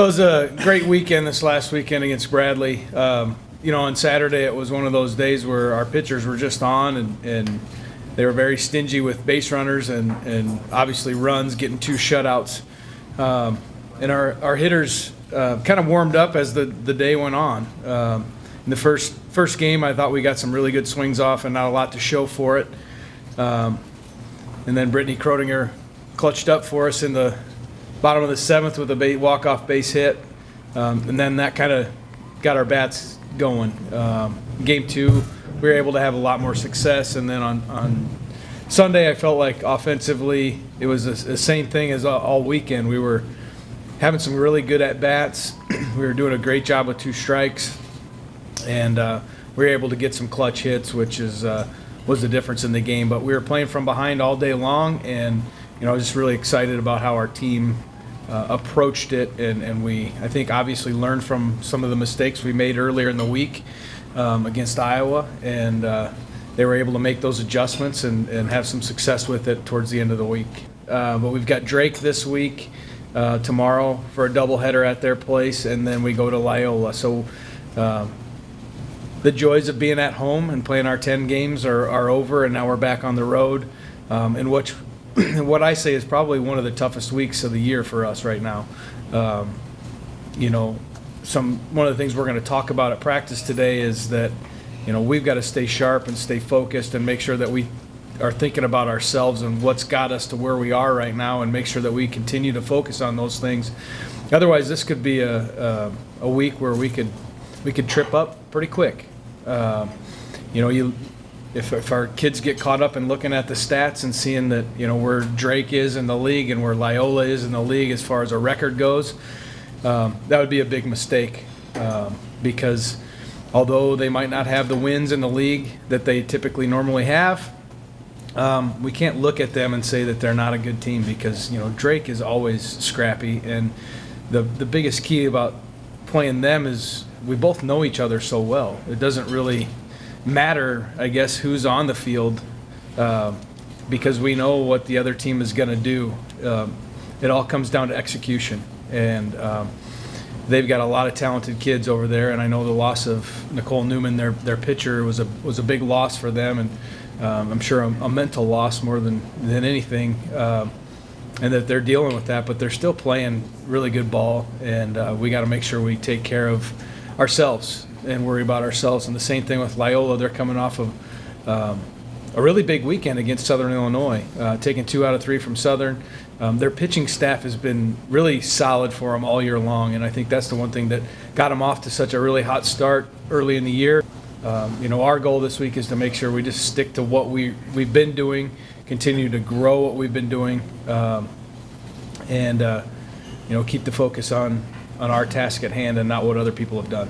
Well, it was a great weekend this last weekend against Bradley. On Saturday it was one of those days where our pitchers were just on and they were very stingy with base runners and obviously runs, getting 2 shutouts. And our hitters kind of warmed up as the day went on. In the first game, I thought we got some really good swings off and not a lot to show for it. And then Brittany Crodinger clutched up for us in the bottom of the 7th with a walk-off base hit. And then that kind of got our bats going. Game 2, we were able to have a lot more success. And then on Sunday, I felt like offensively it was the same thing as all weekend. We were having some really good at-bats. We were doing a great job with 2 strikes. And we were able to get some clutch hits, which was the difference in the game. But we were playing from behind all day long, and I was just really excited about how our team approached it, and we, I think, obviously learned from some of the mistakes we made earlier in the week against Iowa, and they were able to make those adjustments and have some success with it towards the end of the week. But we've got Drake this week, tomorrow for a doubleheader at their place, and then we go to Loyola. So the joys of being at home and playing our 10 games are over, and now we're back on the road, and what I say is probably one of the toughest weeks of the year for us right now. One of the things we're going to talk about at practice today is that we've got to stay sharp and stay focused and make sure that we are thinking about ourselves and what's got us to where we are right now, and make sure that we continue to focus on those things. Otherwise, this could be a week where we could trip up pretty quick. If our kids get caught up in looking at the stats and seeing that where Drake is in the league and where Loyola is in the league as far as a record goes, that would be a big mistake, because although they might not have the wins in the league that they typically normally have, we can't look at them and say that they're not a good team, because Drake is always scrappy, and the biggest key about playing them is we both know each other so well. It doesn't really matter, I guess, who's on the field, because we know what the other team is going to do. It all comes down to execution, and they've got a lot of talented kids over there, and I know the loss of Nicole Newman, their pitcher, was a big loss for them, and I'm sure a mental loss more than anything, and that they're dealing with that, but they're still playing really good ball, and we got to make sure we take care of ourselves and worry about ourselves. And the same thing with Loyola. They're coming off of a really big weekend against Southern Illinois, taking 2 out of 3 from Southern. Their pitching staff has been really solid for them all year long, and I think that's the one thing that got them off to such a really hot start early in the year. Our goal this week is to make sure we just stick to what we've been doing, continue to grow what we've been doing, and keep the focus on our task at hand and not what other people have done.